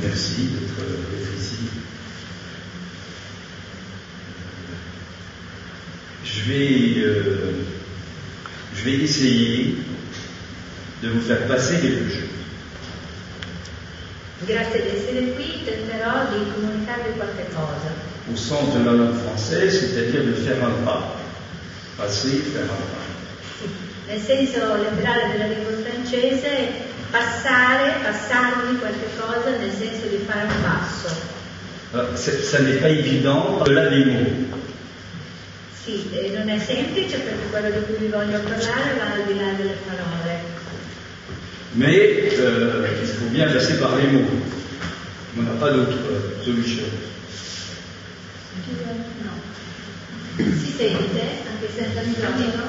merci d'être ici. Je vais essayer de vous faire passer quelque chose. Grazie di essere qui, tenterò di comunicarvi qualche cosa. Au sens de la langue française, c'est-à-dire de faire un pas. Passer, faire un pas. Nel senso letterale della lingua francese, passarvi qualche cosa nel senso di fare un passo. Ça n'est pas évident au-delà des mots. Sì, non è semplice perché quello di cui vi voglio parlare va al di là delle parole. Mais il faut bien passer par les mots. On n'a pas d'autre solution. No. Si sente anche senza microfono?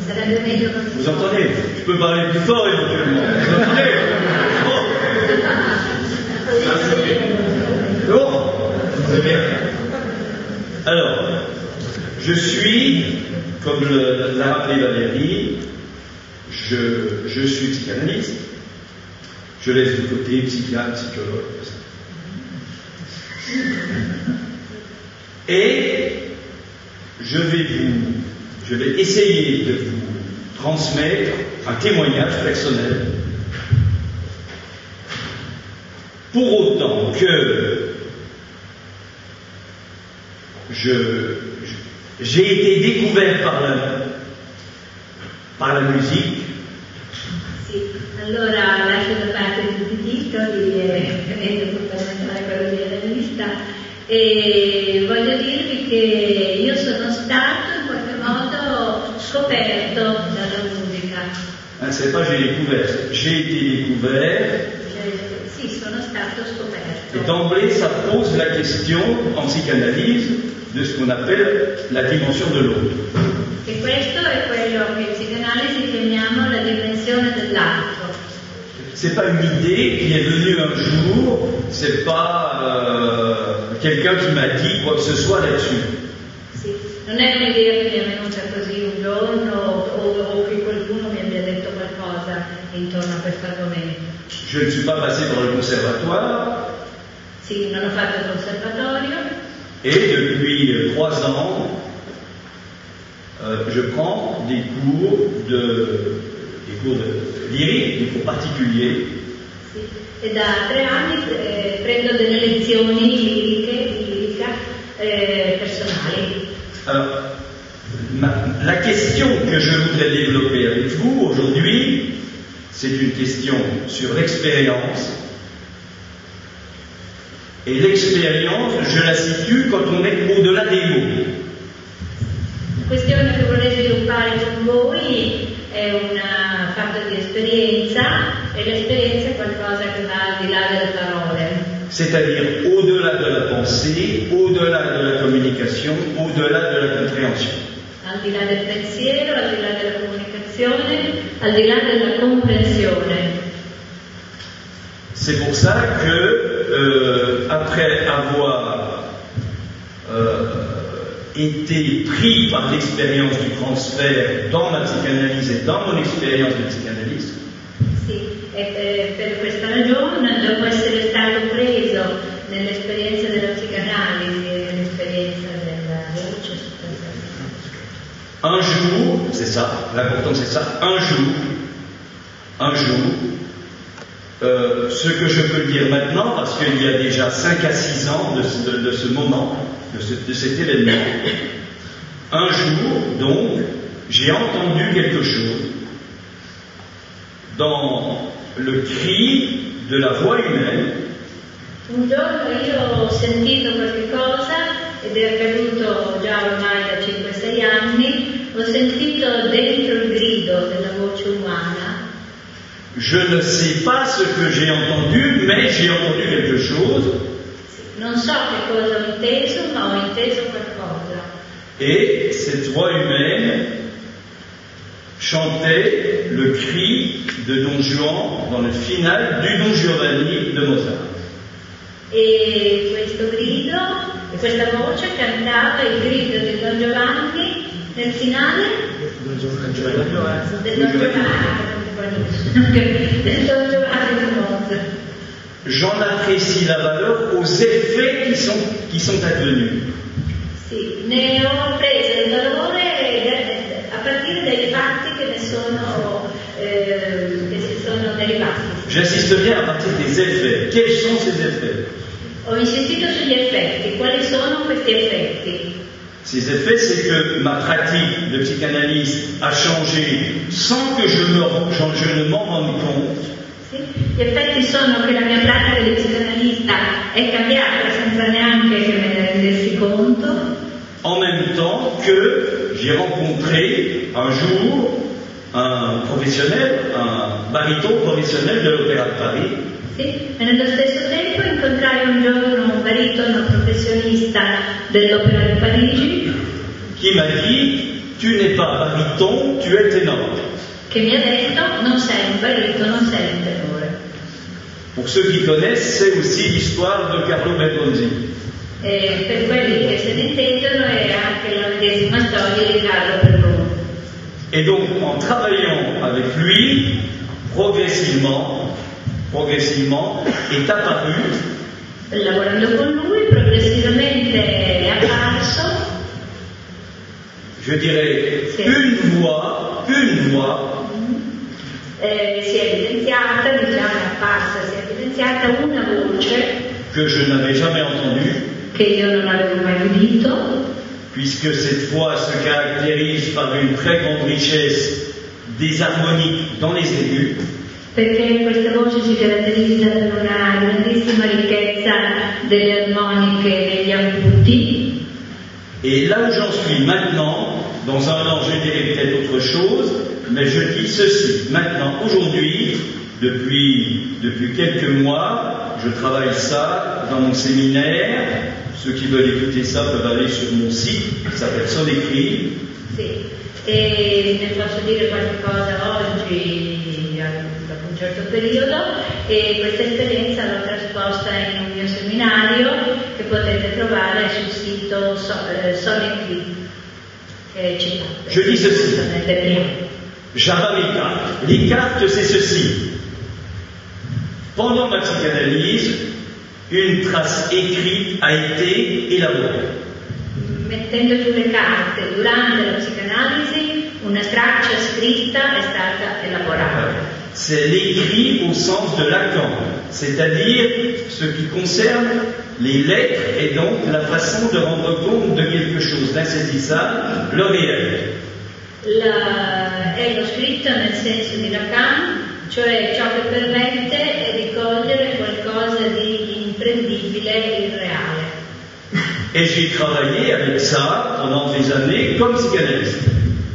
Sarebbe meglio così. Vous entendez? Je peux parler plus fort éventuellement. Vous entendez? Bon. Très bien. Alors, je suis, comme l'a rappelé Valérie, je suis psychanalyste. Je laisse de côté psychiatre, psychologue. Et je vais essayer de vous transmettre un témoignage personnel, pour autant que j'ai été découvert par la musique. Sì, allora lascio da parte tutti i titoli e rendo fondamentale quello di analista e voglio dirvi che io sono stato in qualche modo scoperto dalla musica. C'est pas j'ai découvert, j'ai été découvert. Sì, sono stato scoperto. Et d'emblée, ça pose la question en psychanalyse de ce qu'on appelle la dimension de l'autre. E questo è quello che in psicanalisi chiamiamo la dimensione dell'altro. C'est pas une idée qui est venue un jour, c'est pas quelqu'un qui m'a dit quoi que ce soit là-dessus. Sì, non è un'idea che mi è venuta così un giorno o che qualcuno mi abbia detto qualcosa intorno a questo argomento. Je ne suis pas passé par le conservatoire. Sì, non ho fatto il conservatorio. Et depuis 3 ans, je prends des cours de lyrique, des cours particuliers. Sì. E da 3 anni prendo delle lezioni lirica personali. Alors, la question que je voudrais développer avec vous aujourd'hui, c'est une question sur l'expérience. Et l'expérience, je la situe quand on est au-delà des mots. La questione che vorrei sviluppare con voi è una fatta di esperienza e l'esperienza è qualcosa che va al di là delle parole. C'est-à-dire au-delà de la pensée, au-delà de la communication, au-delà de la compréhension. Al di là del pensiero, al di là della comunicazione, al di là della comprensione. C'est pour ça que, après avoir été pris par l'expérience du transfert dans ma psychanalyse et dans mon expérience de psychanalyste, sì, e per questa ragione, dopo essere stato preso nell'esperienza della psicanalisi e nell'esperienza della voce, un jour, c'est ça, l'important c'est ça, un jour, ce que je peux dire maintenant, parce qu'il y a déjà 5 à 6 ans de ce moment, de cet événement, un jour, donc, j'ai entendu quelque chose dans le cri de la voix humaine. Un giorno io ho sentito qualche cosa, ed è accaduto già ormai da 5-6 anni, ho sentito dentro il grido della voce umana. Je ne sais pas ce que j'ai entendu, mais j'ai entendu quelque chose. Non so che cosa ho inteso, ma ho inteso qualcosa. Et cette voix humaine chantait le cri de Don Juan dans le final du Don Giovanni de Mozart. E questo grido, e questa voce cantava il grido di Don Giovanni nel finale del Don Giovanni che sono giovati nel mondo. J'en apprécie la valeur aux effets qui sont advenus. Sì, ne ho preso il valore a partire dai fatti che ne sono, che si sono derivati. J'insiste bien à partir des effets. Quels sont ces effets? Ho insistito sugli effetti. Quali sono questi effetti? Ces effets, c'est que ma pratique de psychanalyse a changé sans que je ne m'en rende compte. Sì? Gli effetti sono che la mia pratica di psicanalista è cambiata senza neanche che me ne rendessi conto. En même temps que j'ai rencontré un jour un professionnel, un baryton professionnel de l'Opéra de Paris. Sì? E nello stesso tempo incontrai un giorno un baritono professionista dell'Opera di Parigi qui m'a dit, tu n'es pas baryton, tu es ténor. che mi ha detto non sei un baritono, sei un tenore. Pour ceux qui connaissent, c'est aussi l'histoire de Carlo Bergonzi. E per quelli che se ne intendono è anche la medesima storia di Carlo Bergonzi. Et donc, en travaillant avec lui, progressivement, est apparu Lavorando con lui, progressivamente è apparso, je dirais, Sì. une voix si è evidenziata, diciamo è apparsa, si è evidenziata una voce que je n'avais jamais entendue, che io non avevo mai udito, puisque cette voix se caractérise par une très grande richesse des harmoniques dans les aigus, perché questa voce si caratterizza per una grandissima ricchezza delle armoniche negli acuti. et là où j'en suis maintenant, dans un an je dirais peut-être autre chose, mais je dis ceci, maintenant, aujourd'hui, depuis quelques mois, je travaille ça dans mon séminaire. Ceux qui veulent écouter ça peuvent aller sur mon site, qui s'appelle Sonecri. Sì, e ne posso dire qualche cosa oggi, dopo un certo periodo, e questa esperienza l'ho trasposta in un mio seminario che potete trovare sul sito Sonecri, che è citato. Je dis ceci. Nelle prime. J'avais mes cartes. Les cartes, c'est ceci. Pendant ma psychanalyse, une trace écrite a été élaborée. Mettendo giù le carte durante la psicanalisi, una traccia scritta è stata elaborata. C'est l'écrit au sens de Lacan, c'est-à-dire ce qui concerne les lettres et donc la façon de rendre compte de quelque chose d'insaisissable, le réel. È lo scritto nel senso di Lacan, cioè ciò che permette di cogliere qualcosa di imprendibile e irreale. Et j'ai travaillé avec ça pendant des années comme psychanalyste.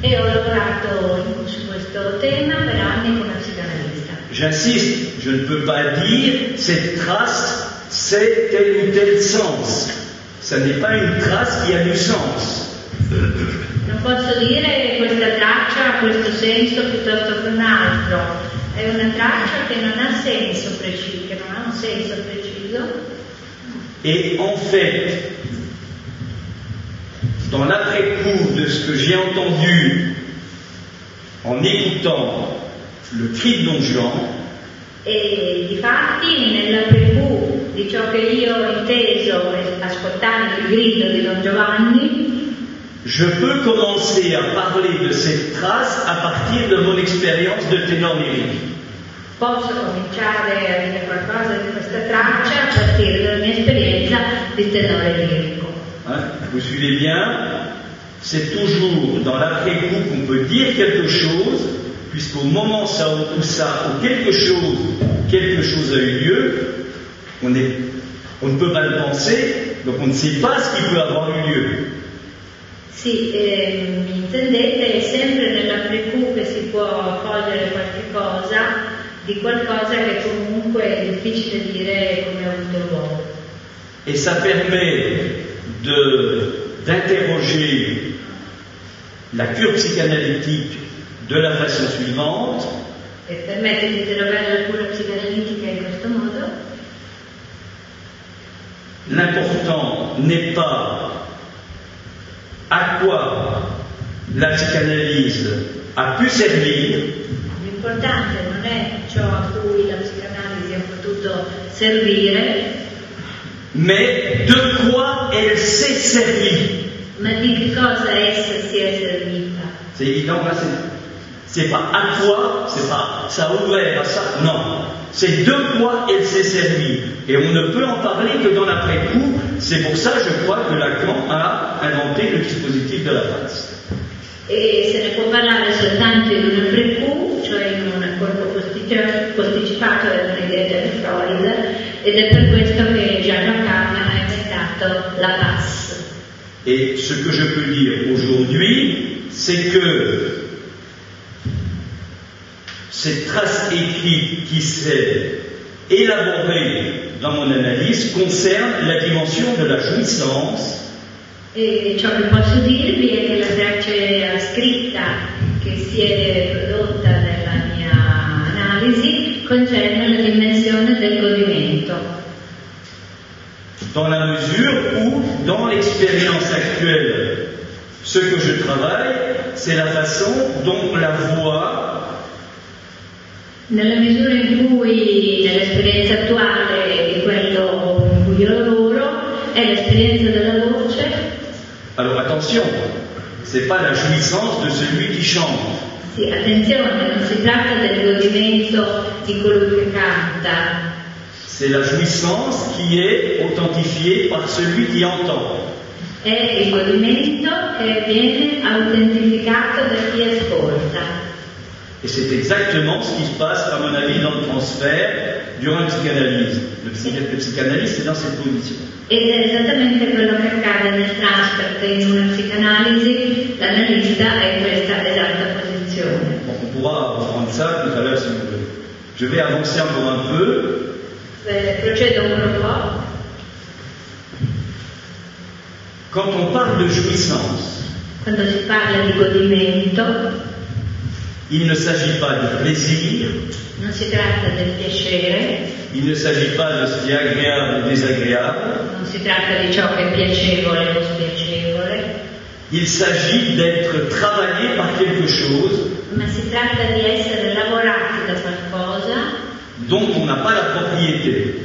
E ho lavorato su questo tema per anni come psicanalista. J'insiste, je ne peux pas dire cette trace c'est tel ou tel sens. Ça n'est pas une trace qui a du sens. Non posso dire questa traccia ha questo senso piuttosto che un altro. È una traccia che non ha senso preciso, che non ha un senso preciso. Et en fait, dans l'après-coup de ce que j'ai entendu en écoutant le cri de Don Juan, E difatti nell'après-coup di ciò che io ho inteso ascoltando il grido di Don Giovanni, je peux commencer à parler de cette trace à partir de mon expérience de ténor lyrique. posso cominciare a dire qualcosa di questa traccia a partire dalla mia esperienza di tenore lirico. Vous suivez bien? C'est toujours dans l'après-coup qu'on peut dire quelque chose, puisqu'au moment où quelque chose a eu lieu, on ne peut pas le penser, donc on ne sait pas ce qui peut avoir eu lieu. Sì, mi intendete, è sempre nell'après-coup che si può cogliere qualche cosa, di qualcosa che comunque è difficile dire come ha avuto luogo. Et ça permet d'interroger la cure psychanalytique de la façon suivante. E permette di interrogare la cura psicanalitica in questo modo. L'important n'est pas à quoi la psychanalyse a pu servir, L'importante non ciò a cui la psicanalisi ha potuto servire. Mais de quoi elle s'est servie? Ma di che cosa essa si è servita? C'est évident, là, c'est pas à quoi, c'est pas ça a ouvert à ça, non. C'est de quoi elle s'est servie. Et on ne peut en parler que dans l'après-coup. C'est pour ça, je crois, que Lacan a inventé le dispositif de la face. E se ne può parlare soltanto in un après-coup, cioè in un corpo posticipato della idea di Freud, ed è per questo che Jacques Lacan ha inventato la passe. Et ce que je peux dire aujourd'hui, c'est que cette trace écrite qui s'est élaborée dans mon analyse concerne la dimension de la jouissance. E ciò che posso dirvi è che la traccia scritta che si è prodotta nella mia analisi concerne la dimensione del godimento. Dans la mesure où, dans l'expérience actuelle, ce que je travaille, c'est la façon dont la voix, nella misura in cui, nell'esperienza attuale di quello in cui io lavoro, è l'esperienza della voce. Alors attention, c'est pas la jouissance de celui qui chante. Sì, attenzione, non si tratta del godimento di colui che canta. C'est la jouissance qui est authentifiée par celui qui entend. È il godimento che viene autentificato da chi ascolta. Et c'est exactement ce qui se passe, à mon avis, dans le transfert durant une psychanalyse. Le psychanalyste est dans cette position. Ed è esattamente quello che accade nel transfer, in una psicanalisi l'analista è in questa esatta posizione. Bon, on pourra reprendre ça tout à l'heure si vous voulez. Je vais avancer encore un peu. Procedo un po'. Quand on parle de jouissance, Quando si parla di godimento, il ne s'agit pas de plaisir, non si tratta del piacere, il ne s'agit pas de ce qui est agréable ou désagréable, non si tratta di ciò che è piacevole o spiacevole, il s'agit d'être travaillé par quelque chose ma si tratta di essere lavorati da qualcosa dont on n'a pas la propriété.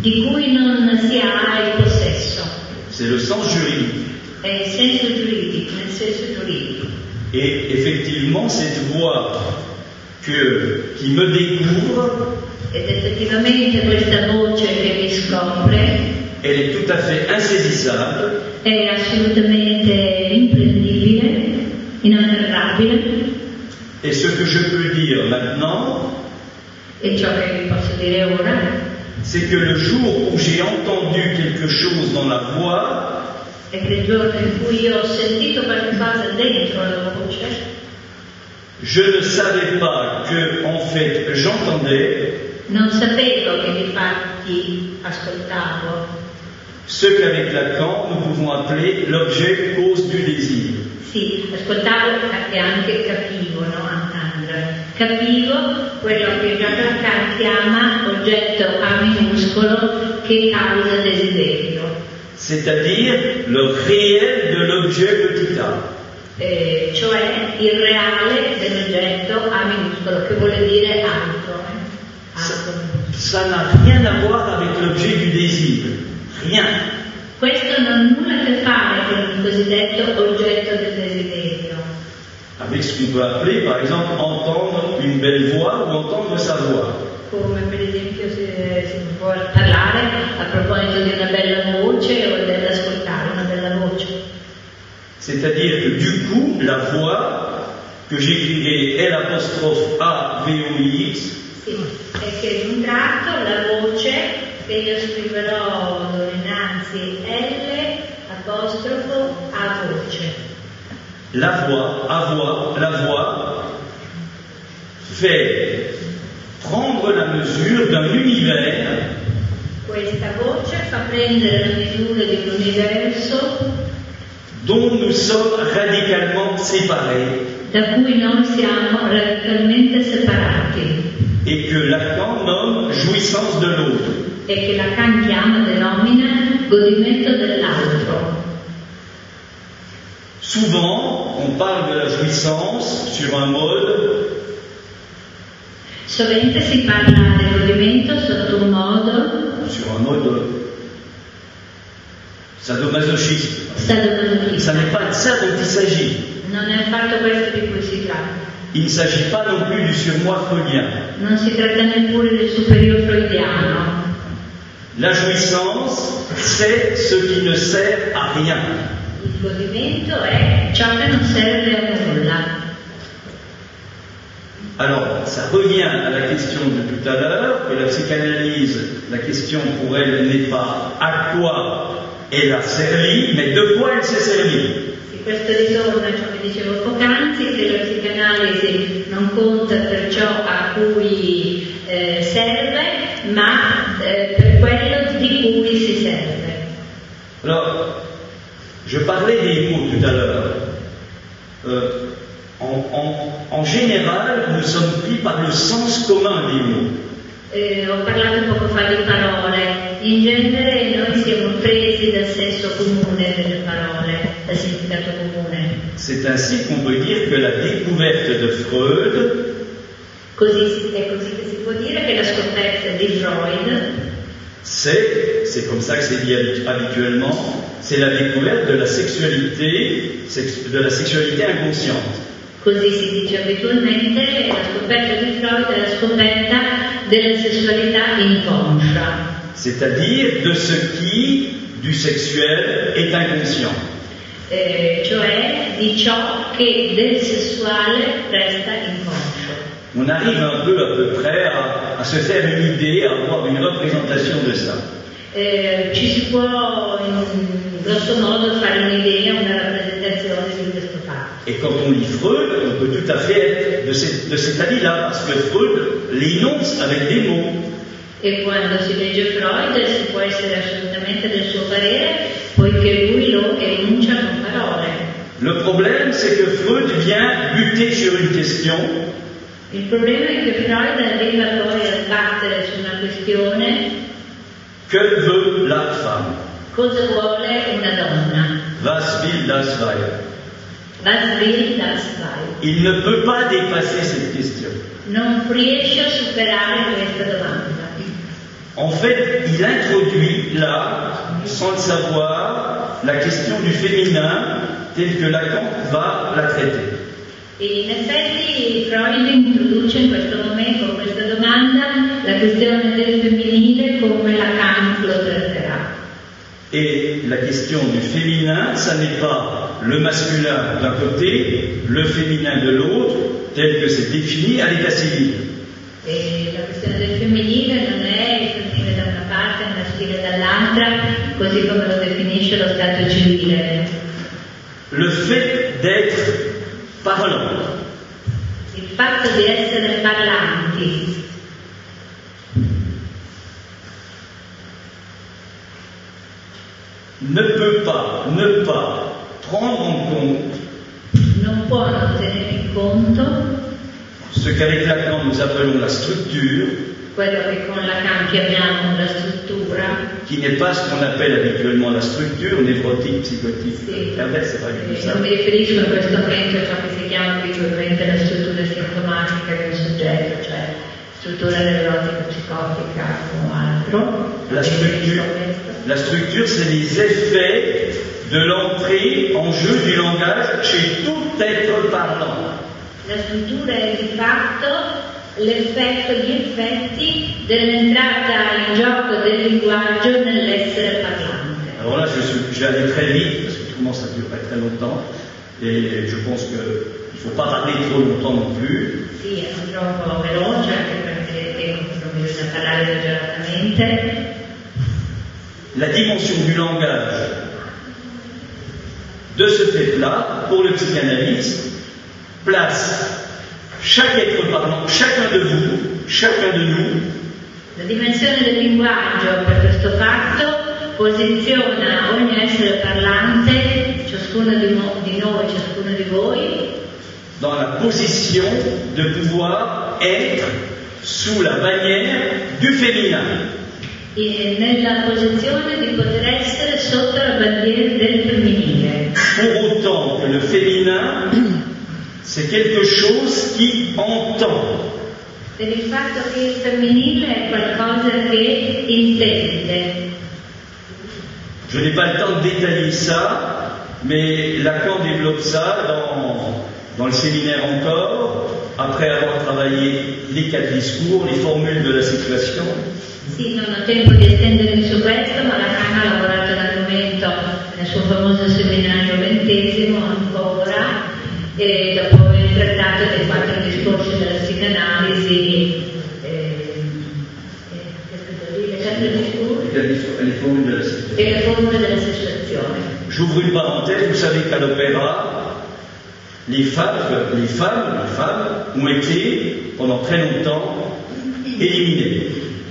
di cui non si ha il possesso. C'est le sens juridique. È il senso giuridico, nel senso giuridico. Et effectivement, cette voix qui me découvre, Ed effettivamente questa voce che mi scopre elle est tout à fait insaisissable, è assolutamente imprendibile, inafferrabile, et ce que je peux dire maintenant, e ciò che vi posso dire ora c'est que le jour où j'ai entendu quelque chose dans la voix, è che il giorno in cui io ho sentito qualcosa dentro la voce, je ne savais pas que, en fait, j'entendais non sapevo che infatti ascoltavo ce qu'avec Lacan nous pouvons appeler l'objet cause du désir. sì, ascoltavo e anche capivo, no? Capivo quello che Jacques Lacan chiama oggetto A minuscolo che causa desiderio. C'est-à-dire le réel de l'objet petit a. Cioè il reale dell'oggetto A minuscolo, che vuole dire altro. Ça n'a rien à voir avec l'objet du désir. Rien. Questo non ha nulla a che fare con il cosiddetto oggetto del desiderio. Avec ce qu'on peut appeler, par exemple, entendre une belle voix ou entendre sa voix. Come per esempio si può parlare a proposito di una bella voce o dell'ascoltare una bella voce. C'est-à-dire que du coup, la voix que j'écrirai L'A_VOIX, sì, è che in un tratto la voce che io scriverò innanzi L'_A voce. la voix fait prendre la mesure d'un univers Questa voce fa prendere la misura di un universo dont nous sommes radicalement séparés da cui noi siamo radicalmente separati et que Lacan nomme jouissance de l'autre. e che Lacan denomina godimento dell'altro. Souvent, on parle de la jouissance sur un mode Sovente si parla del godimento sotto un modo sur un mode sadomasochisme. Ça n'est pas de ça dont il s'agit. Non è affatto questo di cui si tratta. Il ne s'agit pas non plus du surmoi freudien. Non si tratta neppure del superiore freudiano. La jouissance, c'est ce qui ne sert à rien. Il godimento è ciò che non serve a nulla. Alors, ça revient à la question de tout à l'heure, que la psychanalyse, la question pour elle n'est pas à quoi elle a servi, mais de quoi elle s'est servie. Questo ritorna a ciò che dicevo poc'anzi, che la psicanalisi non conta per ciò a cui serve, ma per quello di cui si serve. Alors, je parlais des mots tout à l'heure. En général, nous sommes pris par le sens commun des mots. Ho parlato poco fa di parole. In genere noi siamo presi dal senso comune delle parole, dal significato comune. C'est ainsi qu'on peut dire que la découverte de Freud, È così che si può dire che la scoperta di Freud c'est comme ça que c'est dit habituellement, c'est la découverte de la sexualité inconsciente. Così si dice abitualmente, la scoperta di Freud è la scoperta della sessualità inconscia. C'est-à-dire de ce qui, du sexuel, est inconscient. Cioè di ciò che del sessuale resta inconscio. On arrive un peu à peu près à se faire une idée, à avoir une représentation de ça. Ci si può grosso modo fare un'idea, una rappresentazione di questo fatto. Et quand on lit Freud, on peut tout à fait être de cet avis-là, parce que Freud l'énonce avec des mots. E quando si legge Freud si può essere assolutamente del suo parere, poiché lui lo enuncia con parole. Le problème, c'est que Freud vient buter sur une question. Il problema è che Freud arriva poi a battere su una questione: que veut la femme? Cosa vuole una donna? Was will das Weib? Was will das Weib? Il ne peut pas dépasser cette question. Non riesce a superare questa domanda. En fait, il introduit là, sans le savoir, la question du féminin telle que Lacan va la traiter. E in effetti Freud introduce in questo momento, con questa domanda, la questione del femminile come Lacan lo tratterà. Et la question du féminin, ça n'est pas le masculin d'un côté, le féminin de l'autre, tel que c'est défini à l'état civil. E la questione del femminile non è il femminile da una parte e il maschile dall'altra, così come lo definisce lo Stato civile. Le fait d'être parlant. Il fatto di essere parlanti. Ne peut pas ne pas prendre en compte Non può non tenere in conto ce qu'avec Lacan nous appelons la structure, quello che con Lacan chiamiamo la struttura, qui n'est pas ce qu'on appelle habituellement la structure névrotique, psychotique. Sì. C'est pas du tout ça. Non mi riferisco in questo momento a ciò che si chiama abitualmente la struttura sintomatica di un soggetto, cioè struttura neurotica, psicotica o altro. La structure, c'est les effets de l'entrée en jeu du langage chez tout être parlant. La struttura è di fatto l'effetto, gli effetti dell'entrata in gioco del linguaggio nell'essere parlante. Alors là, je vais aller très vite, parce que autrement ça durerait très longtemps, et je pense qu'il ne faut pas parler trop longtemps non plus. Sì, andrò un po' veloce, anche perché non bisogna parlare esageratamente. La dimension du langage de ce fait-là, pour le psychanalyste, place chaque être parlant, chacun de vous, chacun de nous. La dimensione del linguaggio per questo fatto posiziona ogni essere parlante, ciascuno di noi, ciascuno di voi, dans la position de pouvoir être sous la bannière du féminin. Nella posizione di poter essere sotto la bandiera del femminile. Pour autant que le féminin, c'est quelque chose qui entend. Per il fatto che il femminile è qualcosa che intende. Je n'ai pas le temps de détailler ça, mais Lacan développe ça dans le séminaire encore, après avoir travaillé les 4 discours, les formules de la situation. Sì, non ho tempo di estendermi su questo, ma Lacan ha lavorato l'argomento nel suo famoso seminario 20° ancora, e dopo aver trattato dei 4 discorsi della psicanalisi, Les formules de la situation. E le formule della situazione. J'ouvre une parenthèse, vous savez qu'à l'opéra, les femmes ont été pendant très longtemps éliminées.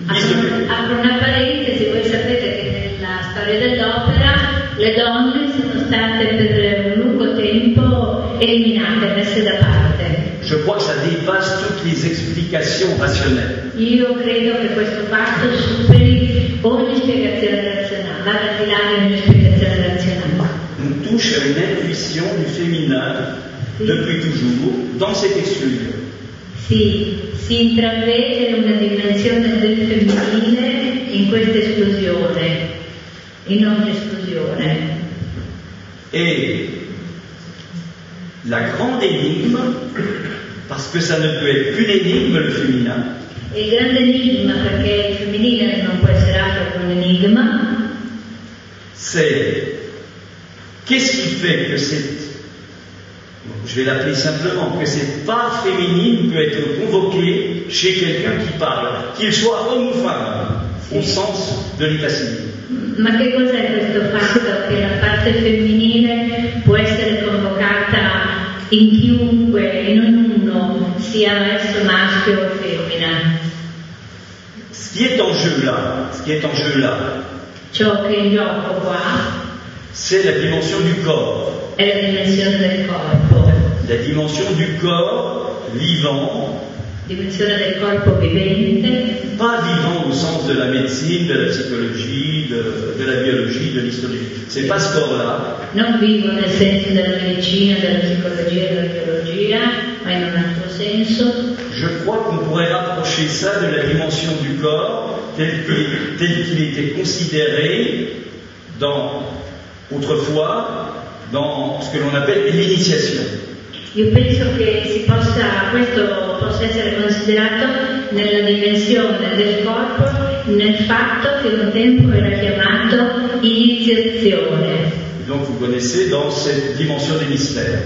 Apro una parentesi, voi sapete che nella storia dell'opera le donne sono state per un lungo tempo eliminate, messe da parte. Je crois que ça dépasse toutes les explications rationnelles. Io credo che questo fatto superi ogni spiegazione razionale, va al di là di ogni spiegazione razionale. On touche à une intuition du féminin depuis toujours dans ces exclusions. Sì, si intravede una dimensione del femminile in questa esclusione, in ogni esclusione. Et la grande énigme, parce que ça ne peut être qu'une énigme, le féminin. E il grande enigma, perché il femminile non può essere altro che un enigma, c'est qu'est-ce qui fait que je vais l'appeler simplement, que cette part féminine peut être convoquée chez quelqu'un qui parle, qu'il soit homme ou femme, au sens de l'état civil. Ma che cos'è questo fatto che la parte femminile può essere convocata in chiunque, in ognuno, sia esso maschio o femmina? Ce qui est en jeu là, Ciò che è in gioco qua c'est la dimension du corps. è la dimensione del corpo. La dimension du corps vivant. Dimensione del corpo vivente. Pas vivant au sens de la médecine, de la psychologie, de la biologie, de l'histologie. C'est pas ce corps-là. Non vivo nel senso della medicina, della psicologia, della biologia, ma in un altro senso. Je crois qu'on pourrait rapprocher ça de la dimension du corps tel qu'il était considéré autrefois dans ce que l'on appelle l'initiation. Io penso che questo possa essere considerato nella dimensione del corpo, nel fatto che un tempo era chiamato iniziazione. Donc vous connaissez dans cette dimension des mystères.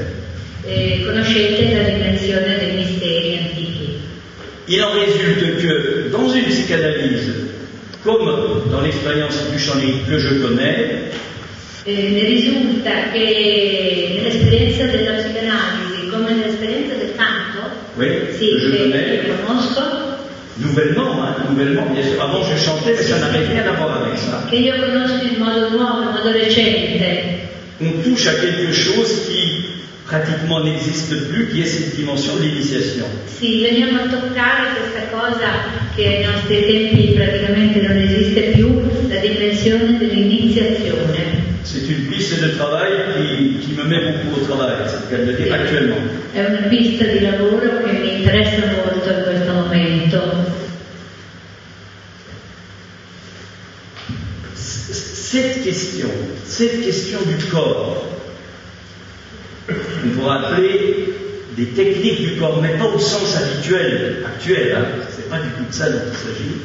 Conoscete la dimensione dei misteri antichi. Il en résulte que dans une psychanalyse, comme dans l'expérience du champ que je connais, Ne risulta che nell'esperienza della psicanalisi, come nell'esperienza del canto, oui, sì, che conosco, nouvellement, bien sûr. Avant je chantais, mais ça n'avait rien à voir avec ça. Che io conosco in modo nuovo, in modo recente. On touche à quelque chose qui pratiquement n'existe plus, qui est cette dimension de l'initiation. Sì, veniamo a toccare questa cosa che ai nostri tempi praticamente non esiste più, la dimensione dell'iniziazione. C'est une piste de travail qui me met beaucoup au travail, c'est le cas de le dire actuellement. È una pista di lavoro che mi interessa molto in questo momento. Cette question du corps, on pourrait appeler des techniques du corps, mais pas au sens actuel, hein. C'est pas du tout de ça dont il s'agit.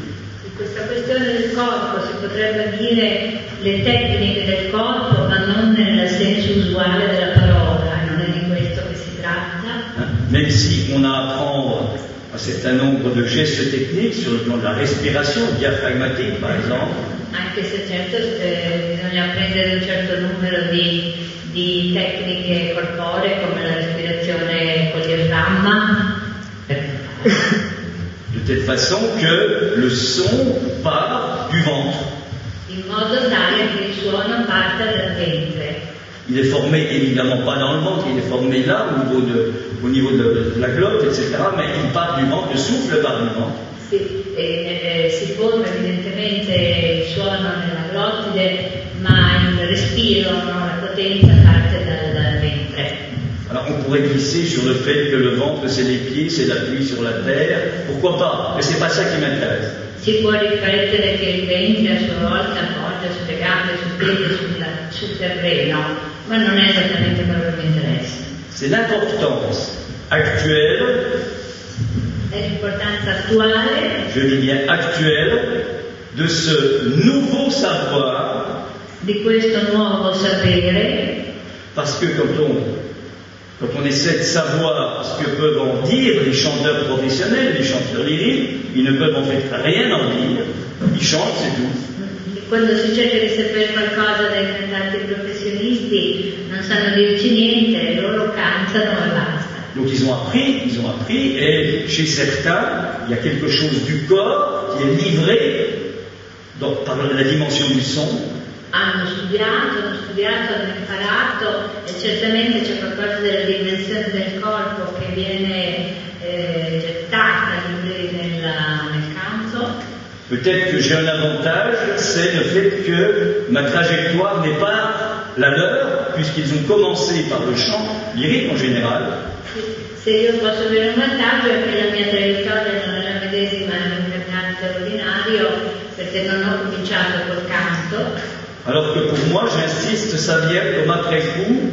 Questa questione del corpo si potrebbe dire le tecniche del corpo, ma non nel senso usuale della parola, non è di questo che si tratta. Même si on a à apprendre un certain nombre de gestes techniques sur le plan de la respiration diaphragmatique, par exemple. Anche se certo bisogna apprendere un certo numero di tecniche corporee come la respirazione col diaframma. De telle façon que le son part du ventre. In modo tale che il suono parta dal ventre. Il est formé évidemment pas dans le ventre, il est formé là au niveau de la glotte, etc. Mais il part du ventre, le souffle part du ventre. Sì, si forma evidentemente il suono nella glottide, ma il respiro, no, la potenza parte dal ventre. Alors on pourrait glisser sur le fait que le ventre c'est les pieds, c'est l'appui sur la terre, pourquoi pas? Mais c'est pas ça qui m'intéresse. Si può riflettere che il ventre a sua volta appoggia sulle gambe, sul piede, sul terreno, ma non è esattamente quello che mi interessa. C'est l'importance actuelle, È l'importanza attuale, je dis bien actuelle, de ce nouveau savoir, di questo nuovo sapere, parce que quand on essaie de savoir ce que peuvent en dire les chanteurs professionnels, les chanteurs lyriques, ils ne peuvent en fait rien en dire, ils chantent, c'est tout. quando si cerca di sapere qualcosa dai cantanti professionisti non sanno dirci niente, loro cantano e basta. Donc ils ont appris, et chez certains, il y a quelque chose du corps qui est livré par la dimension du son. Hanno studiato, hanno imparato e certamente c'è qualcosa della dimensione del corpo che viene gettata nel canto. Peut-être que j'ai un avantage, c'est le fait que ma trajectoire n'est pas la leur, puisqu'ils ont commencé par le chant lyrique en général. Se io posso avere un vantaggio è che la mia traiettoria non è la medesima di un cantante ordinario, perché non ho cominciato col canto. Alors que pour moi, j'insiste, ça vient comme après-coup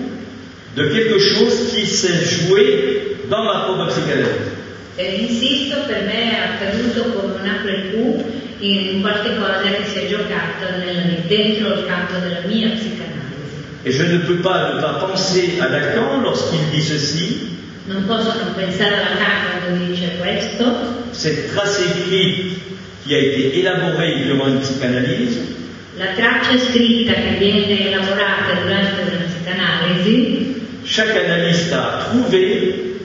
de quelque chose qui s'est joué dans ma propre psychanalyse. E insisto, per me è accaduto come un après-coup in qualche cosa che si è giocato dentro il campo della mia psicanalisi. Et je ne peux pas ne pas penser à Lacan lorsqu'il dit ceci. Non posso non pensare a Lacan quando dice questo. Cette trace écrite qui a été élaborée durant une psychanalyse, la traccia scritta che viene elaborata durante una psicanalisi, chaque analyste a trouvé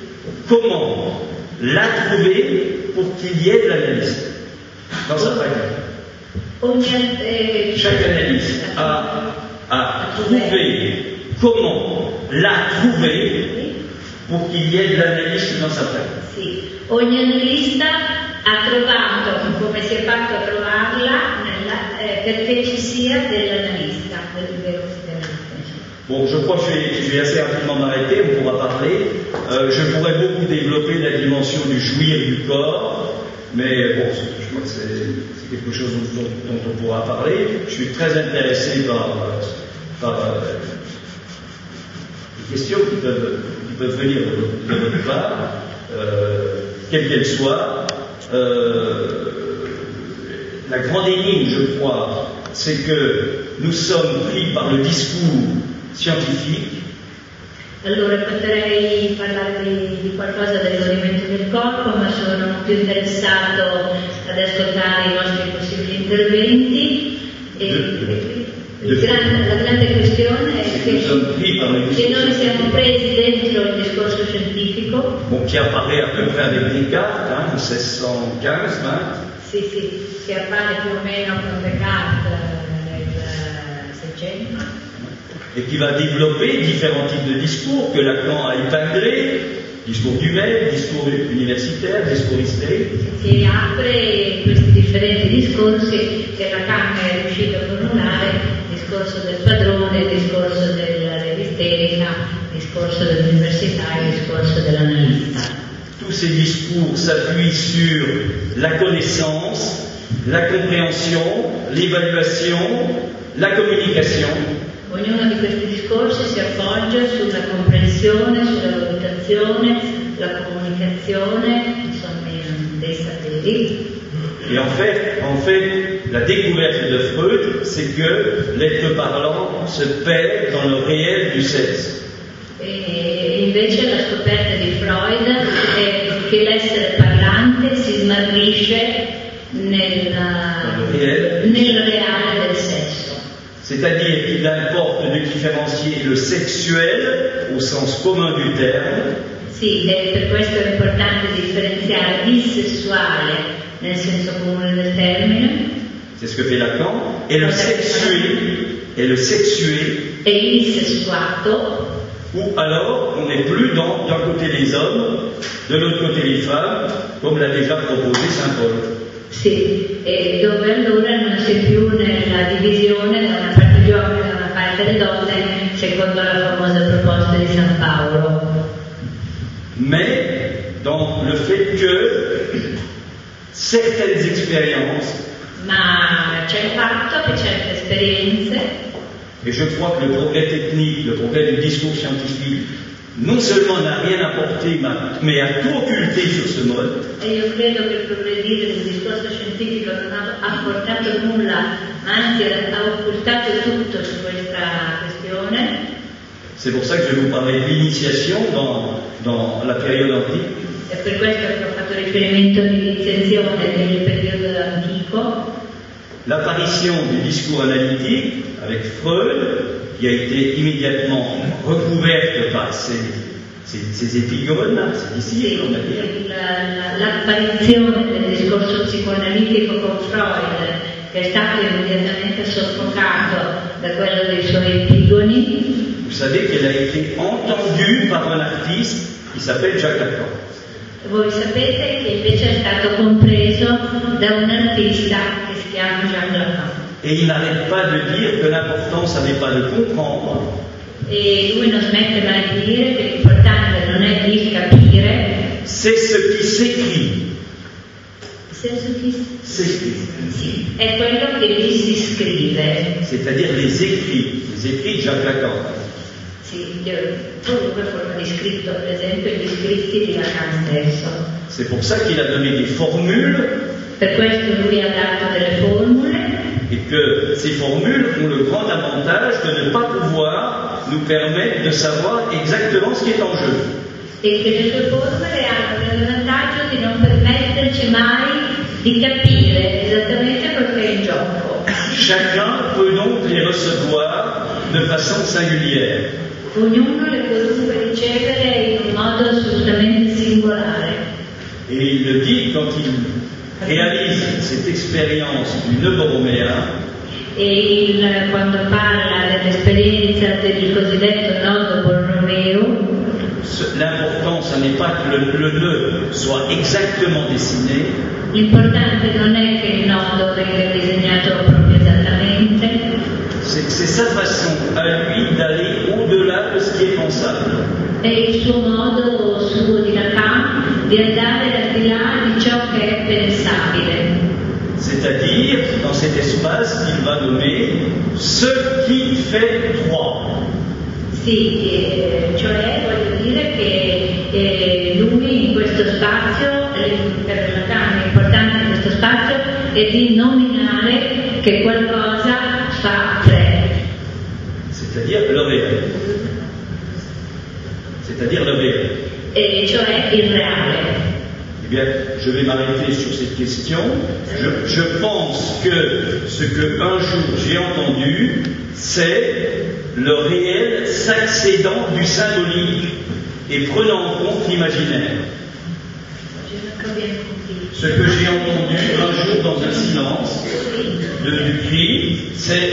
comment la trouver pour qu'il y ait de l'analyse dans sa pratique. Chaque analyste a trouvé comment la trouver pour qu'il y ait de l'analyse dans sa pratique. Sì. Ogni analista ha trovato come si è fatto a trovarla perché ci sia dell'analista, del vero psicanalista. Bon, je crois que je vais assez rapidement m'arrêter, on pourra parler. Je pourrais beaucoup développer la dimension du jouir du corps, mais bon, je crois que c'est quelque chose dont on pourra parler. Je suis très intéressé par les questions qui peuvent venir de votre part, quelles qu'elles soient. La grande énigme, je crois, c'est que nous sommes pris par le discours scientifique. Allora potrei parlare di qualcosa del godimento del corpo, ma sono più interessato ad ascoltare i vostri possibili interventi. La grande questione è che noi siamo presi dentro il discorso scientifico. Bon, qui apparaît à peu près avec Descartes, en 1615, 20. Sì, che appare più o meno con Descartes nel 600. Et qui va développer différents types de discours que Lacan a épinglés, discours du maître, discours universitaire, discours hystérique. Si apre questi differenti discorsi che Lacan è riuscito a formulare, discorso del padrone, discorso dell'isterica, discorso dell'università e discorso dell'analista. Tous ces discours s'appuient sur la connaissance, la compréhension, l'évaluation, la communication. Ognuno di questi discorsi si appoggia sulla comprensione, sulla valutazione, la comunicazione, insomma dei saperi. Et en fait, la découverte de Freud, c'est que l'être parlant se perd dans le réel du sexe. E invece la scoperta di Freud è che l'essere parlante si smarrisce nel reale del sesso. C'est-à-dire qu'il importe de différencier le sexuel au sens commun du terme. Sì, e per questo è importante differenziare il sessuale nel senso comune del termine. C'est ce que fait Lacan. Et le sexué. Et il sessuato. Ou alors, on n'est plus d'un côté les hommes, de l'autre côté les femmes, comme l'a déjà proposé Saint Paul. Sì, e dove allora non si è più nella divisione da una parte gli uomini e da una parte le donne, secondo la famosa proposta di San Paolo. mais dans le fait que certaines expériences, ma c'è il fatto che certe esperienze, et je crois que le progrès technique, le progrès du discours scientifique, non seulement n'a rien apporté, mais a tout occulté sur ce mode. e io credo che il progredire del discorso scientifico non ha apportato nulla, ma anzi ha occultato tutto su questa questione. C'est pour ça que je vais vous parler de l'initiation dans la période antique. È per questo che ho fatto riferimento all'iniziazione nel periodo antico. L'apparition du discours analytique avec Freud, qui a été immédiatement recouverte par ces épigones, ces disciples, on va dire. L'apparizione del discorso psicoanalitico con Freud, che è stato immediatamente soffocato da quello dei suoi epigoni. Vous savez qu'elle a été entendue par un artiste qui s'appelle Jacques Lacan. Voi sapete che invece è stato compreso da un artista che si chiama Jacques Lacan. Et il n'arrête pas de dire que l'important, ça n'est pas de comprendre, E lui non smette mai di dire che l'importante non è di capire, c'est ce qui s'écrit. S'écrit. Sì, è quello che gli si scrive. C'est-à-dire les écrits de Jacques Lacan. Sì, qualunque forma di scritto, per esempio gli scritti di Lacan stesso. C'est pour ça qu'il a donné des formules Per questo lui ha dato delle formule et que ces formules ont le grand avantage de ne pas pouvoir nous permettre de savoir exactement ce qui est en jeu. e che le sue formule hanno il vantaggio di non permetterci mai di capire esattamente quel che è in gioco. Chacun peut donc les recevoir de façon singulière. Ognuno le può dunque ricevere in un modo assolutamente singolare. Et il le dit quand il réalise cette expérience du nœud borroméen. Quando parla dell'esperienza del cosiddetto nodo borromeo, L'important, ce n'est pas que le nœud soit exactement dessiné, l'importante non è che il nodo venga disegnato proprio esattamente, c'est sa façon à lui d'aller au-delà de ce qui est pensable. è il suo modo suo di Lacan di andare al di là di ciò che è pensabile. C'est-à-dire, dans cet espace qu'il va nommer ce qui fait trois. Sì, cioè voglio dire che lui in questo spazio, per Lacan l'importante in questo spazio è di nominare che qualcosa fa tre. C'est-à-dire le réel. C'est-à-dire le réel. E cioè il reale. Eh bien, je vais m'arrêter sur cette question. Je pense que ce que un jour j'ai entendu, c'est le réel s'accédant du symbolique et prenant en compte l'imaginaire. Ce que j'ai entendu un jour dans un silence du cri, c'est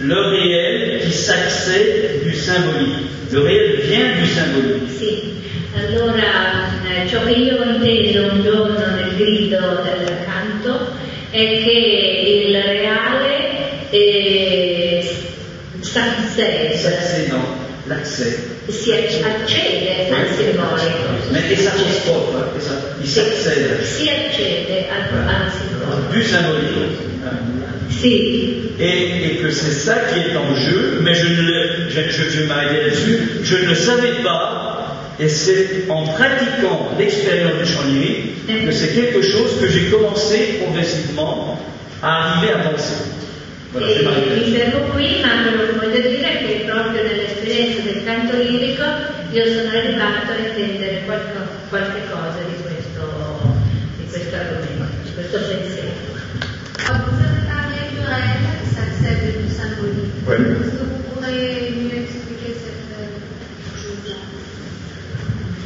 le réel qui s'accède du symbolique. Le réel vient du symbolique. Sì. Allora, ciò che io ho inteso un giorno nel grido del canto è che il reale si accede al simbolico. Si accede al simbolico. Du symbolique. Sì. Et que c'est ça qui est en jeu, mais je vais m'arrêter là-dessus, je ne le savais pas. Et c'est en pratiquant l'expérience du chant lyrique que c'est quelque chose que j'ai commencé progressivement à arriver à penser. Voilà, mi fermo qui, ma quello che voglio dire è che proprio nell'esperienza del canto lirico io sono arrivato a intendere qualche cosa di questo argomento, di questo pensiero. Vous avez parlé du réel qui s'accède du symbolique. Oui. Est-ce que vous pourrez mieux expliquer cette chose-là?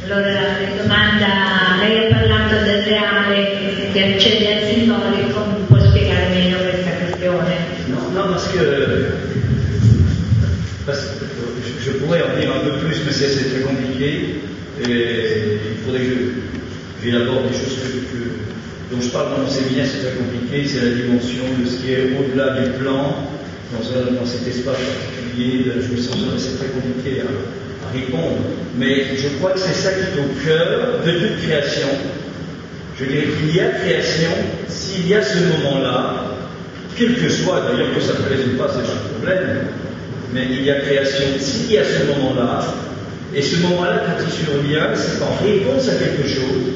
Allora la domanda, lei ha parlato del reale che accede al simbolico, può spiegare meglio questa questione? Non, parce que je pourrais en dire un peu plus, mais c'est très compliqué. Et il faudrait que j'élabore des choses dont je parle dans mon séminaire, c'est très compliqué. C'est la dimension de ce qui est au-delà du plan, dans cet espace particulier de la jouissance. C'est très compliqué à répondre, mais je crois que c'est ça qui est au cœur de toute création. Je dirais qu'il y a création s'il y a ce moment-là, quel que soit, d'ailleurs que ça ne plaise ou pas, c'est un problème, mais il y a création s'il y a ce moment-là, et ce moment-là, quand il survient, c'est en réponse à quelque chose,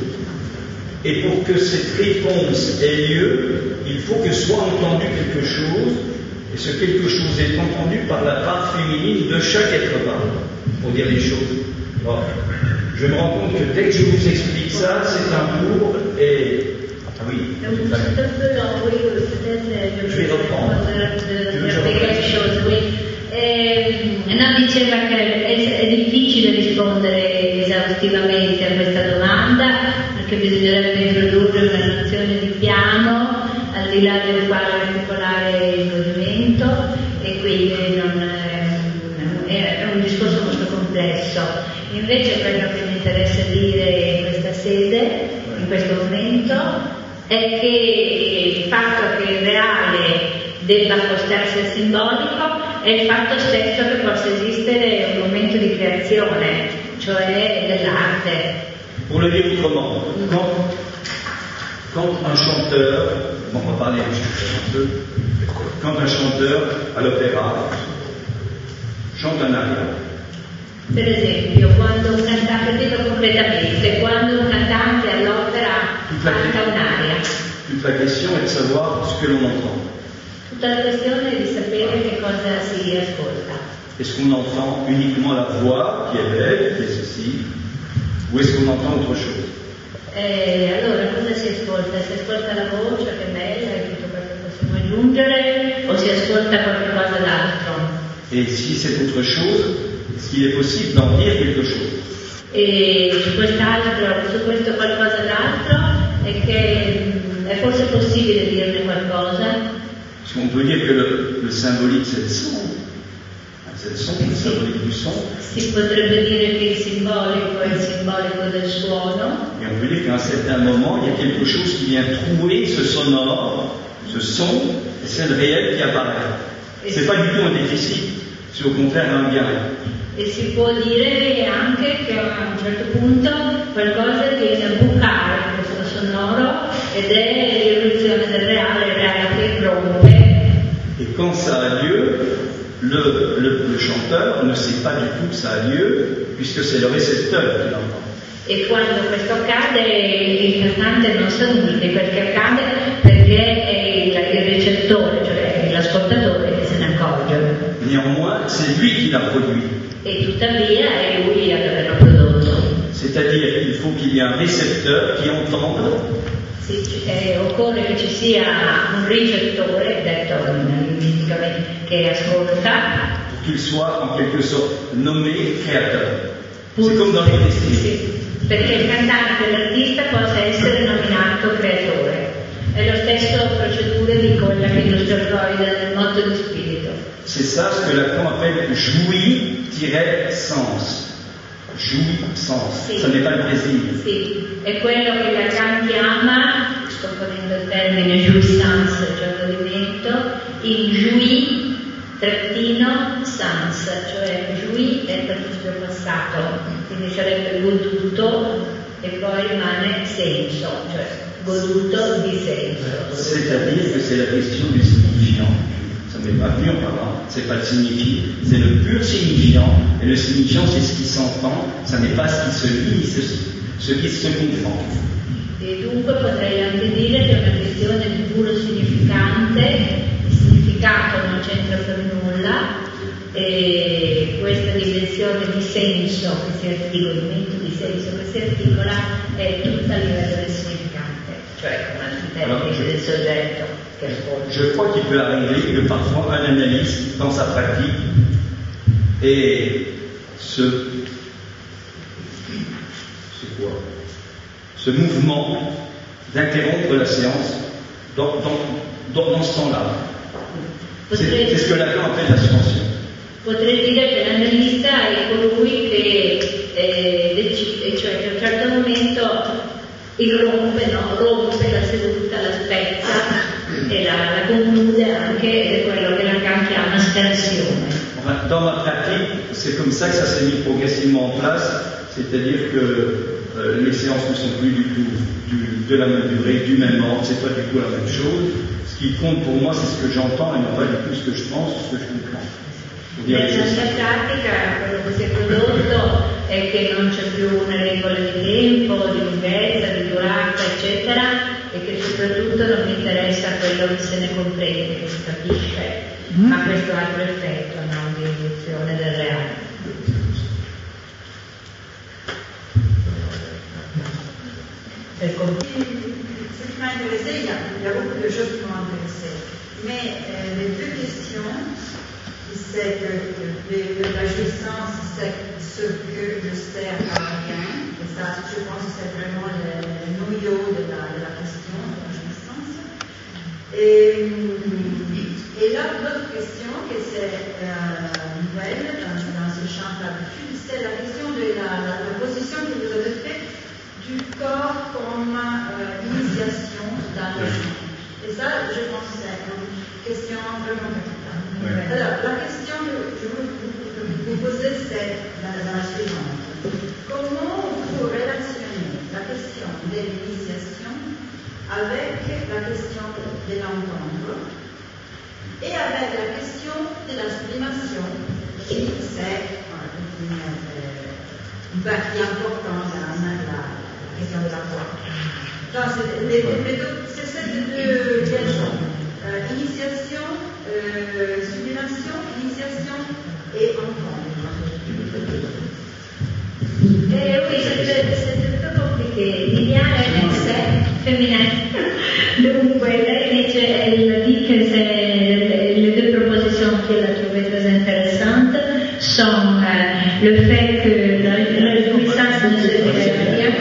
et pour que cette réponse ait lieu, il faut que soit entendu quelque chose, et ce quelque chose est entendu par la part féminine de chaque être humain, pour dire les choses. Or, je me rends compte que dès que je vous explique ça, c'est un cours et... Ah oui, je vais reprendre. No, diceva che è difficile rispondere esaustivamente a questa domanda, perché bisognerebbe introdurre una nozione di piano al di là del quale articolare il movimento, e quindi è un discorso molto complesso. Invece quello che mi interessa dire in questa sede, in questo momento, è che il fatto che il reale debba accostarsi al simbolico è il fatto stesso che possa esistere un momento di creazione, cioè dell'arte. Pour le dire autrement, quand un chanteur, bon, on va parler du chanteur un peu, quand un chanteur à l'opéra chante un aria. Per esempio, quando un cantante, dico concretamente, quando un cantante all'opera canta un'aria. Toute la question est de savoir ce que l'on entend. Tutta la questione è di sapere che cosa si ascolta. Est-ce qu'on entend uniquement la voix qui est belle, qui est ceci, ou est-ce qu'on entend autre chose? Allora, cosa si ascolta? Si ascolta la voce che è bella e tutto quello che possiamo aggiungere, o si ascolta qualcosa d'altro? Et si c'est autre chose, est-ce qu'il est possible d'en dire quelque chose? E su questo qualcosa d'altro è che è forse possibile dirne qualcosa? Parce qu'on peut dire que le symbolique c'est le son. C'est le son, le symbolique du son. Si potrebbe dire che il simbolico è il simbolico del suono. Et on peut dire qu'à un certain moment, il y a quelque chose qui vient trouver ce sonore, ce son, et c'est le réel qui apparaît. C'est pas du tout un déficit, c'est au contraire un bien. E si può dire anche che a un certo punto qualcosa viene a bucare questo sonoro ed è l'irruzione del reale, il reale che rompe. Et quand ça a lieu, le chanteur ne sait pas du tout que ça a lieu, puisque c'est le récepteur qui l'entend. E quando questo accade il cantante non sa nulla di quel che accade, perché è il ricettore, cioè l'ascoltatore che se ne accorge. Néanmoins, c'est lui qui l'a produit. E tuttavia è lui ad averlo prodotto. C'est-à-dire qu'il faut qu'il y ait un récepteur qui entende. Sì, occorre che ci sia un ricettore, detto linguisticamente, che ascolta. Pour qu'il soit en quelque sorte nommé créateur. C'est comme dans les destinies. Sì, perché il cantante, l'artista possa essere nominato creatore. È lo stesso procedura di quella che illustra Freud nel motto di spirito. C'est ça ce que Lacan appelle jouir-sens. Jouissance, sì. Ça n'est pas le plaisir. Sì, è quello che Lacan chiama, scomponendo il termine jouissance, cioè godimento, in jouir-sans, cioè jouir è il partito passato, quindi sarebbe goduto e poi rimane senso, cioè goduto di senso. C'est-à-dire que c'est la question du signifiant. Ça n'est pas pur, pardon, c'est pas le signifié, c'est le pur signifiant, et le signifiant c'est ce qui s'entend, ça n'est pas ce qui se lit, ce qui se comprend. E dunque potrei anche dire che è una questione di puro significante, il significato non c'entra per nulla, e questa dimensione di senso che si articola, il movimento di senso che si articola è tutta a livello del significante, cioè come antitesi del soggetto che ascolta. Je crois qu'il peut arriver que parfois un analyste, dans sa pratique, ait ce mouvement d'interrompre la séance dans ce temps-là. C'est ce que Lacan appelle la suspension. Potrei dire che l'analista è colui che decide, cioè che a un certo momento rompe la seduta, la spezza e la conclude anche quello che Lacan chiama tensione. Enfin, dans ma pratique, c'est comme ça que ça s'est mis progressivement en place, c'est-à-dire que les séances ne sont plus du tout de la même durée, du même ordre, c'est pas du tout la même chose. Ce qui compte pour moi, c'est ce que j'entends et non pas du tout ce que je pense ou ce que je comprends. Nella mia pratica quello che si è prodotto è che non c'è più una regola di tempo, di lunghezza, di durata, eccetera, e che soprattutto non mi interessa quello che se ne comprende, che si capisce, ma questo altro effetto, no, di induzione del reale. Ce qui m'a intéressé, il y a beaucoup de choses qui m'ont intéressé, mais les deux questions, c'est que la jouissance, c'est ce que je sers à rien, et ça, je pense que c'est vraiment le noyau de la question de la jouissance. Et l'autre question, qui est nouvelle dans ce champ d'habitude, c'est la question de la position que vous avez faite du corps comme initiation dans le champ. Et ça, je pense que c'est une question vraiment capitale. Oui. Alors, la question que je veux vous poser, c'est la suivante. Comment vous relationnez la question de l'initiation avec la question de l'entendre et avec la question de la sublimation, qui c'est une partie importante dans la question de la foi. Donc, c'est ces deux questions. Initiation, sublimation, initiation et entendre. Oui, c'est più complicato. L'ideale è sé femminile. Dunque, lei dice che le deux propositions qu'elle a trouvées très intéressantes sont le fait que la jouissance ne se fait rien.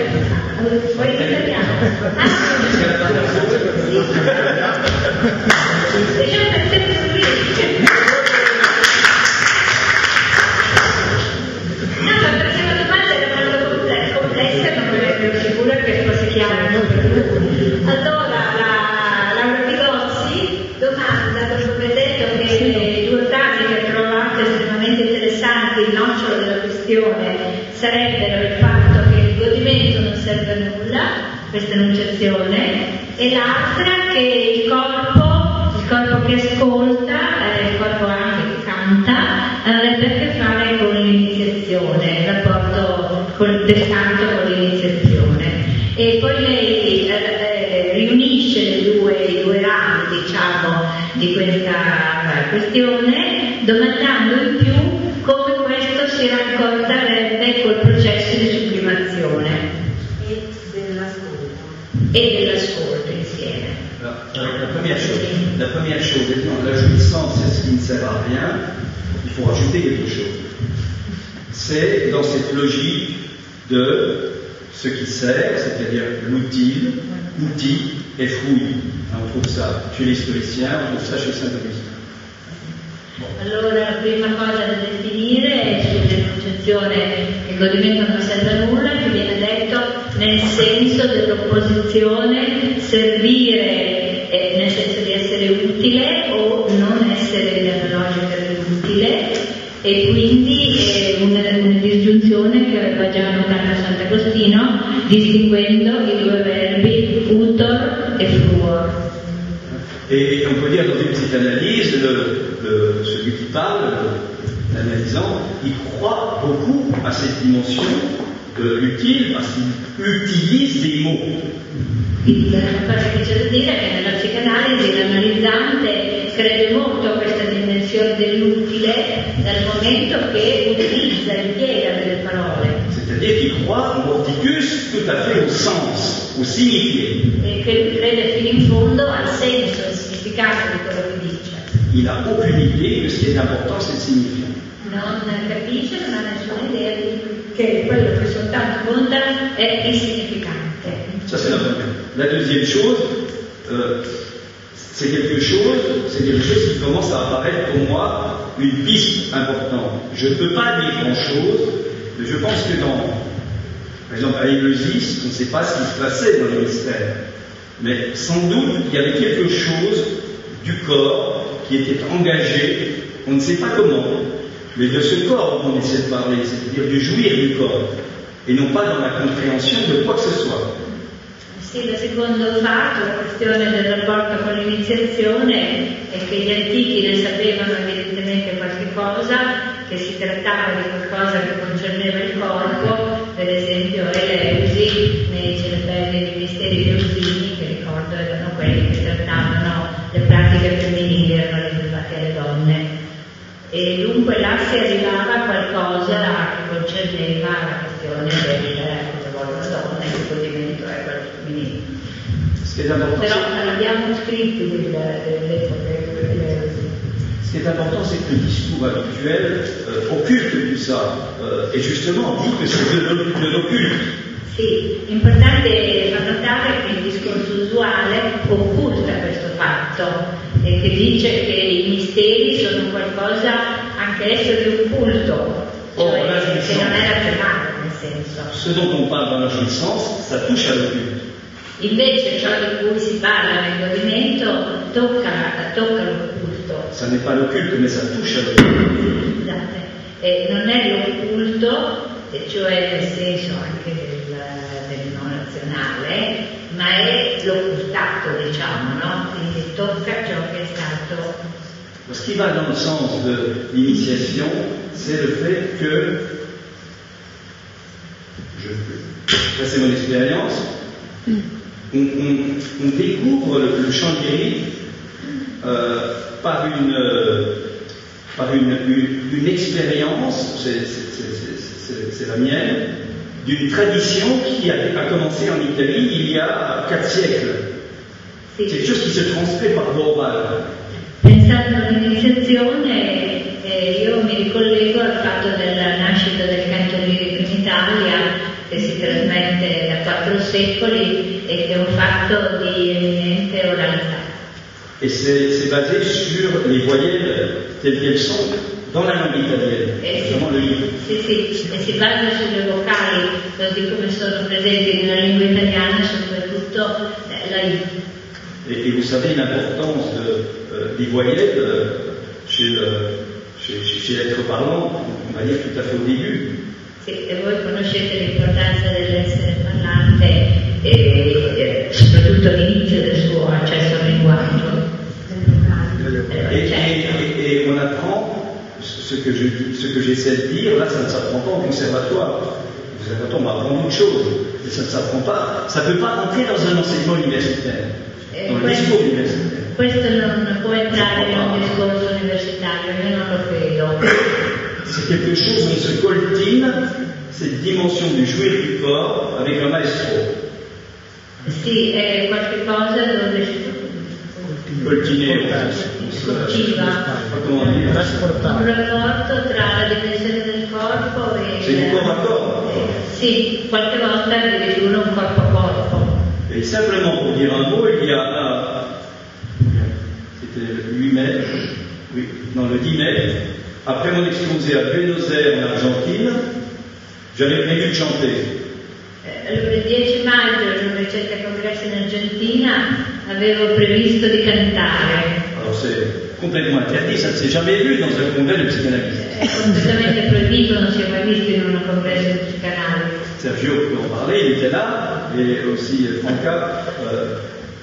Vuoi l'italiano? Diciamo per sempre lui. No, la prossima domanda era molto complessa, ma ero sicura che fosse chiaro. Allora, Laura Pigozzi domanda, dopo aver detto che le due frasi che ho trovato estremamente interessanti, il nocciolo della questione, sarebbero il fatto che il godimento non serve a nulla, questa enunciazione, e l'altra che il corpo che ascolta, il corpo anche che canta, avrebbe a che fare con l'iniziazione, il rapporto del canto con l'iniziazione. E poi lei riunisce i due rami, diciamo, di questa questione, domandando in più come questo si raccorderebbe col processo di sublimazione e dell'ascolto insieme. La première chose, la jouissance, c'est ce qui ne sert à rien, il faut rajouter quelque chose. C'est dans cette logique de ce qui sert, c'est-à-dire l'outil et fouille. On trouve ça chez les stoïciens, on trouve ça chez Saint-Augustin. Allora, la prima cosa da definire è sull'enunciazione che il godimento non serve a nulla, che viene detto nel senso dell'opposizione servire, nel senso di essere utile o non essere nella logica dell'utile, e quindi una disgiunzione che aveva già notato Sant'Agostino, distinguendo i due verbi utor e fluor. Et on peut dire dans une psychanalyse, celui qui parle, l'analysant, il croit beaucoup à cette dimension utile parce qu'il utilise des mots. Quindi la cosa che c'è da dire è che nella psicanalisi l'analizzante crede molto a questa dimensione dell'utile dal momento che utilizza, impiega delle parole. C'est-à-dire qu'il croit au morticus tout à fait au sens, au signifié. E che crede fino in fondo al senso, al significato di quello che dice. Il n'a aucune idée que ce qui est important, c'est le signifiant. Non capisce, non ha nessuna idea che quello che soltanto conta è il significante. Ça, c'est la première. La deuxième chose, c'est quelque chose qui commence à apparaître pour moi une piste importante. Je ne peux pas dire grand-chose, mais je pense que par exemple, à Éleusis, on ne sait pas ce qui se passait dans les mystères, mais sans doute il y avait quelque chose du corps qui était engagé on ne sait pas comment, mais de ce corps dont on essaie de parler, c'est-à-dire du jouir du corps, et non pas dans la compréhension de quoi que ce soit. Sì, il secondo fatto, la questione del rapporto con l'iniziazione, è che gli antichi ne sapevano evidentemente qualche cosa, che si trattava di qualcosa che concerneva il corpo, per esempio Eleusi nei Celebelli dei Misteri Eleusini, che ricordo erano quelli che trattavano le pratiche femminili, erano riservate alle donne. E dunque là si arrivava a qualcosa che concerneva la questione del lavoro della donna, il procedimento è quello femminile. Però non abbiamo scritto Ce qui est important, c'est que le discours habituel occulte tout ça, et justement dit que c'est de l'occulte. Sì, importante far notare che il discorso usuale occulta questo fatto e che dice che i misteri sono qualcosa anche esso di occulto, cioè che non è razionale nel senso. Ce dont on parle dans la jouissance, ça touche à l'occulte. Invece ciò di cui si parla nel godimento tocca l'occulto. Ça n'est pas l'occulte, mais ça touche à l'occulte. Scusate, e non è l'occulto, cioè nel senso anche del non razionale, ma è l'occultato, diciamo, no? Quindi tocca ciò che è stato. Ce qui va dans le sens de l'initiation, c'est le fait que, ça c'est mon expérience, on découvre le chant lyrique par une expérience, c'est la mienne, d'une tradition qui a commencé en Italie il y a 4 siècles. C'est quelque chose qui se transmet par voie orale. Pensando all'iniziazione, io mi ricollego al fatto della nascita del canto lirico in Italia, che si trasmette da 4 secoli e che è un fatto di eminente oralità. Et c'est basé sur les voyelles telles qu'elles sont dans la langue italienne. Sì, e si basa sulle vocali, così come sono presenti nella lingua italiana, soprattutto la I. Et vous savez l'importance des voyelles chez l'être parlant, on va dire tout à fait au début. Sì, e voi conoscete l'importanza dell'essere parlante e soprattutto all'inizio del suo accesso al linguaggio. Et on apprend ce que j'essaie de dire, là ça ne s'apprend pas au conservatoire. Au conservatoire on apprend d'autres choses, mais ça ne s'apprend pas, ça ne peut pas entrer dans un enseignement universitaire, dans le discours universitaire. Questo non può entrare in un discorso universitario, io non lo credo. C'est quelque chose où on se coltine cette dimension du jouir du corps avec un maestro. Sì, è qualche cosa dove Coltiner, coltiva un rapporto tra la dimensione del corpo e c'est du corps à corps. Sì, qualche volta addirittura un corpo a corpo. Et simplement pour dire un mot, il y a c'était le 8 mai, oui, non le 10 mai, après mon exposé à Buenos Aires en Argentine, j'avais prévu de chanter. Il 10 maggio, in un recente congresso in Argentina, avevo previsto di cantare. Alors c'est complètement interdit, ça ne s'est jamais vu dans un congrès de psychanalyse. È completamente proibito, non si è mai visto in un congresso di psicanalisi. Sergio peut en parler, il était là, et aussi Franca.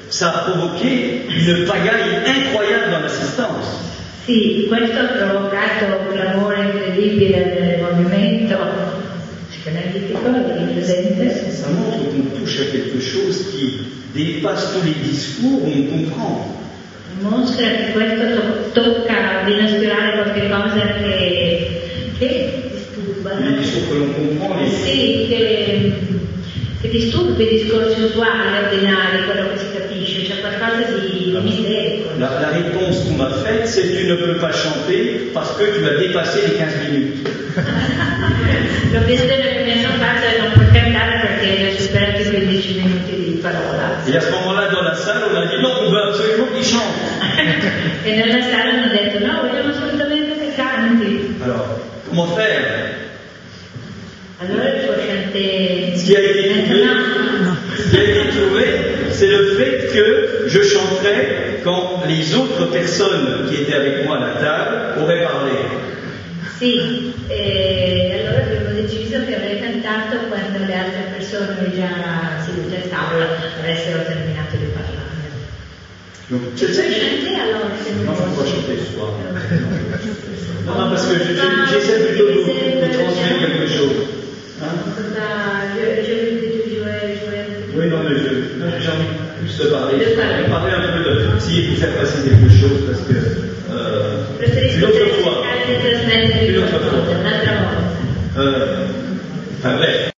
Ça a provoqué une pagaille incroyable dans l'assistance. Sì, questo ha provocato un clamore incredibile nel movimento psicanalitico lì presente. Ça montre qu'on touche à quelque chose qui dépasse tous les discours où on comprend. Mostra che questo tocca di inspirare qualche cosa che disturba. Les discours que l'on comprend, Sì, che disturba i discorsi usuali, ordinari, quello che si capisce, c'è qualcosa di misterico. La réponse qu'on m'a faite, c'est tu ne peux pas chanter parce que tu as dépassé les 15 minutes. L'obiezione che mi hanno fatto è non puoi cantare perché hai superato i 15 minuti di parola. Et à ce moment-là, dans la salle, on a dit non, on veut absolument qu'il chante. E nella sala hanno detto no, vogliamo assolutamente che canti. Alors, comment faire? Allora il suo chanter. Ce qui a été trouvé, c'est le fait que je chanterai quand les autres personnes qui étaient avec moi à la table auraient parlé. Sì, allora abbiamo deciso che avrei cantato quando le altre persone già sedute a tavola avessero terminato di parlare. Donc, Tu peux chanter alors? Non, je ne peux pas chanter ce soir. Non, parce que j'essaie plutôt de transmettre quelque chose. Hein? Oui, non, mais j'ai envie plus de parler un peu de petit et vous faire passer quelque chose parce que une autre fois.